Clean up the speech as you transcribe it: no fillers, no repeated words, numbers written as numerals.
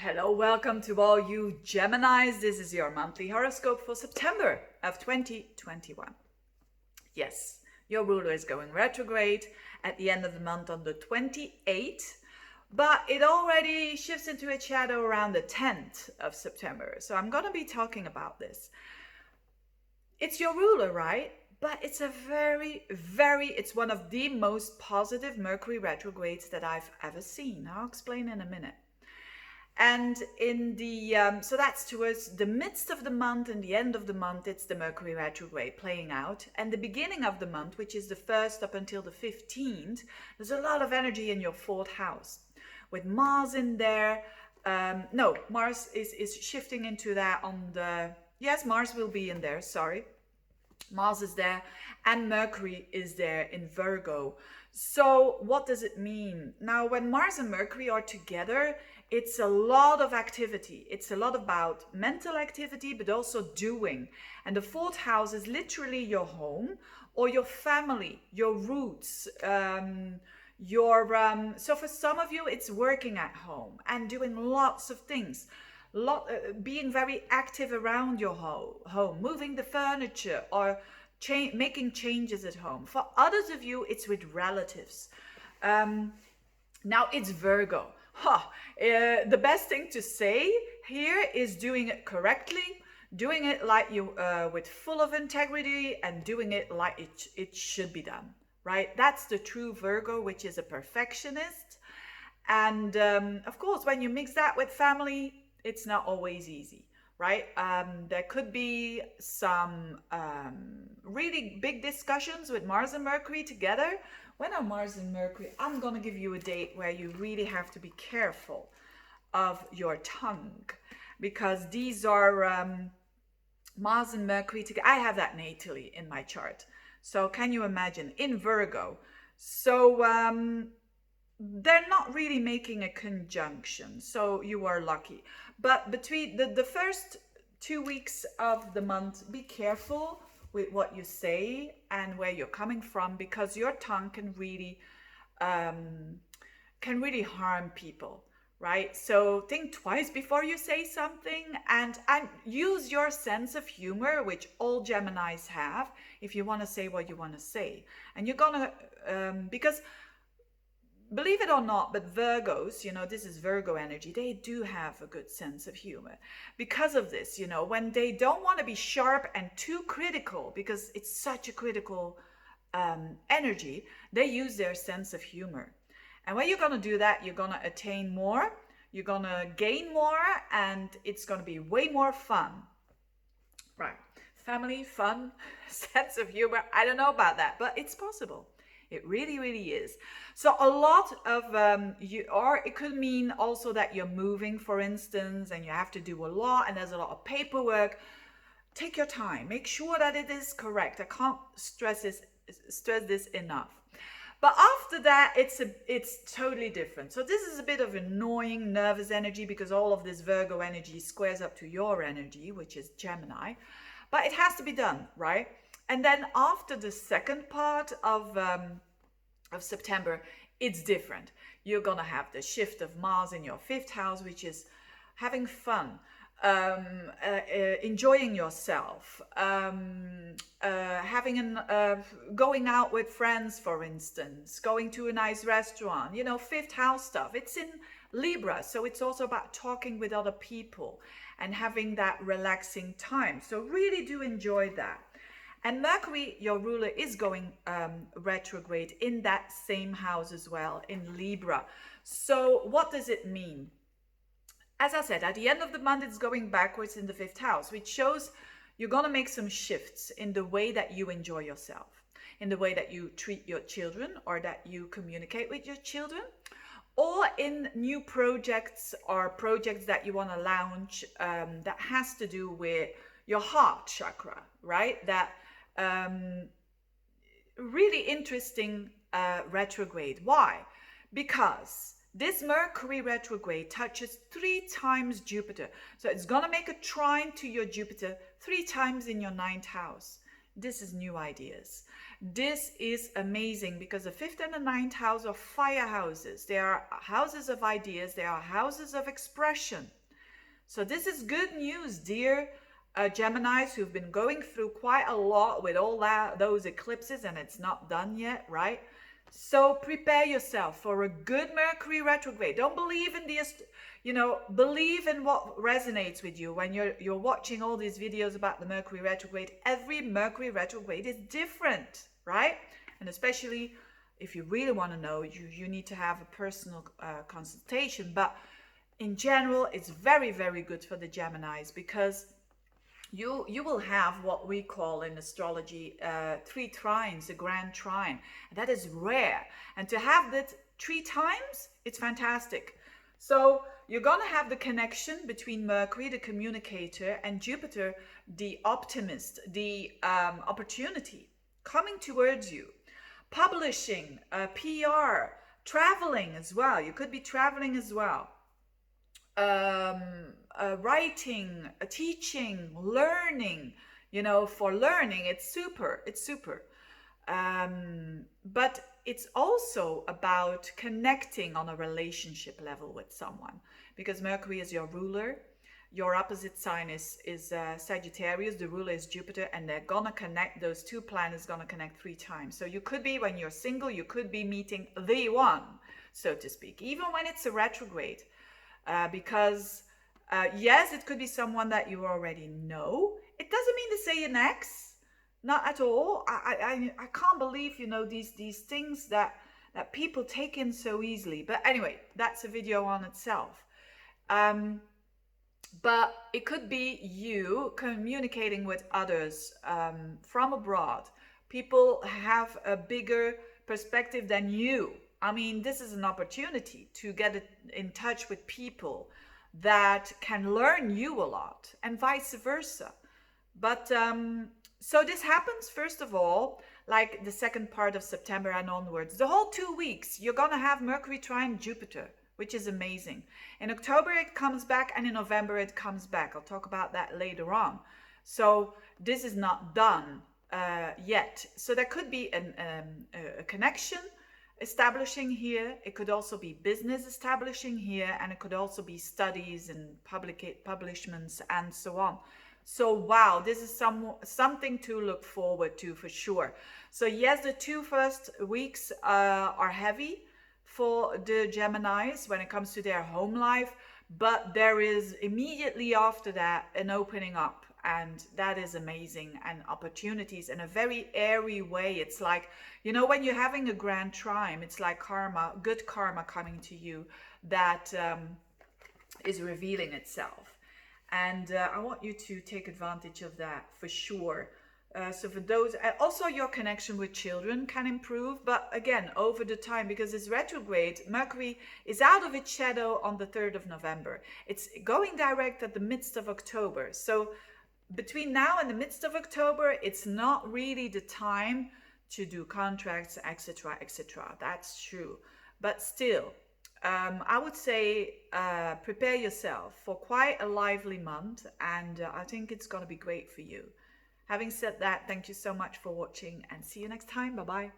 Hello, welcome to all you Geminis. This is your monthly horoscope for September of 2021. Yes, your ruler is going retrograde at the end of the month on the 28th, but it already shifts into its shadow around the 10th of September. So I'm going to be talking about this. It's your ruler, right? But it's it's one of the most positive Mercury retrogrades that I've ever seen. I'll explain in a minute. And in the so that's towards the midst of the month and the end of the month, it's the Mercury retrograde playing out. And the beginning of the month, which is the 1st up until the 15th, there's a lot of energy in your 4th house with Mars in there. No, Mars is shifting into that on the, yes, Mars will be in there, sorry. Mars is there and Mercury is there in Virgo. So what does it mean? Now, when Mars and Mercury are together, it's a lot of activity. It's a lot about mental activity, but also doing. And the 4th house is literally your home or your family, your roots, so for some of you, it's working at home and doing lots of things. Being very active around your home, moving the furniture or making changes at home. For others of you, it's with relatives. Now it's Virgo. The best thing to say here is doing it correctly, doing it like you with full of integrity, and doing it like it should be done, right? That's the true Virgo, which is a perfectionist. And of course, when you mix that with family, it's not always easy, right? There could be some really big discussions with Mars and Mercury together. When are Mars and Mercury? I'm going to give you a date where you really have to be careful of your tongue, because these are Mars and Mercury together. I have that natally in my chart. So can you imagine in Virgo? So they're not really making a conjunction, so you are lucky. But between the first 2 weeks of the month, be careful with what you say and where you're coming from, because your tongue can really harm people, right? So think twice before you say something, and use your sense of humor, which all Geminis have, if you want to say what you want to say. And you're gonna because believe it or not, but Virgos, this is Virgo energy, they do have a good sense of humor. Because of this, when they don't want to be sharp and too critical, because it's such a critical energy, they use their sense of humor. And when you're going to do that, you're going to attain more, you're going to gain more, and it's going to be way more fun. Right. Family, fun, sense of humor. I don't know about that, but it's possible. It really, really is. So a lot of or it could mean also that you're moving, for instance, and you have to do a lot, and there's a lot of paperwork. Take your time. Make sure that it is correct. I can't stress this enough. But after that, it's totally different. So this is a bit of annoying, nervous energy, because all of this Virgo energy squares up to your energy, which is Gemini. But it has to be done, right? And then after the second part of September, it's different. You're going to have the shift of Mars in your 5th house, which is having fun, enjoying yourself, going out with friends, for instance, going to a nice restaurant, 5th house stuff. It's in Libra, so it's also about talking with other people and having that relaxing time. So really do enjoy that. And Mercury, your ruler, is going retrograde in that same house as well, in Libra. So what does it mean? As I said, at the end of the month, it's going backwards in the 5th house, which shows you're going to make some shifts in the way that you enjoy yourself, in the way that you treat your children, or that you communicate with your children, or in new projects or projects that you want to launch that has to do with your heart chakra, right? That really interesting retrograde. Why? Because this Mercury retrograde touches 3 times Jupiter. So it's going to make a trine to your Jupiter 3 times in your 9th house. This is new ideas. This is amazing because the fifth and the ninth house are fire houses. They are houses of ideas. They are houses of expression. So this is good news, dear Geminis, who've been going through quite a lot with all those eclipses, and it's not done yet, right? So prepare yourself for a good Mercury retrograde. Don't believe in believe in what resonates with you. When you're watching all these videos about the Mercury retrograde, every Mercury retrograde is different, right? And especially if you really want to know, you need to have a personal consultation. But in general, it's very, very good for the Geminis because you will have what we call in astrology 3 trines, a grand trine. That is rare. And to have that 3 times, it's fantastic. So you're going to have the connection between Mercury, the communicator, and Jupiter, the optimist, the opportunity coming towards you. Publishing, PR, traveling as well. You could be traveling as well. Writing, teaching, learning, for learning, it's super. But it's also about connecting on a relationship level with someone, because Mercury is your ruler. Your opposite sign is Sagittarius. The ruler is Jupiter, and they're gonna connect. Those 2 planets gonna connect 3 times. So you could be, when you're single, you could be meeting the one, so to speak, even when it's a retrograde. Because yes, it could be someone that you already know. It doesn't mean to say an ex, not at all. I can't believe these things that people take in so easily. But anyway, that's a video on itself. But it could be you communicating with others from abroad. People have a bigger perspective than you. I mean, this is an opportunity to get in touch with people that can learn you a lot, and vice versa. But so this happens, first of all, like the second part of September and onwards. The whole 2 weeks, you're going to have Mercury trine Jupiter, which is amazing. In October, it comes back, and in November, it comes back. I'll talk about that later on. So this is not done yet. So there could be a connection establishing here. It could also be business establishing here, and it could also be studies and publishments and so on. So wow, this is something to look forward to for sure. So yes, the 2 first weeks are heavy for the Geminis when it comes to their home life, but there is immediately after that an opening up, and that is amazing, and opportunities in a very airy way. It's like, when you're having a grand trine, it's like karma, good karma coming to you that is revealing itself. And I want you to take advantage of that for sure. So for those, also your connection with children can improve, but again, over the time, because it's retrograde, Mercury is out of its shadow on the 3rd of November. It's going direct at the midst of October. So between now and the midst of October, it's not really the time to do contracts, etc., etc. That's true. But still, I would say prepare yourself for quite a lively month, and I think it's going to be great for you. Having said that, thank you so much for watching, and see you next time. Bye-bye.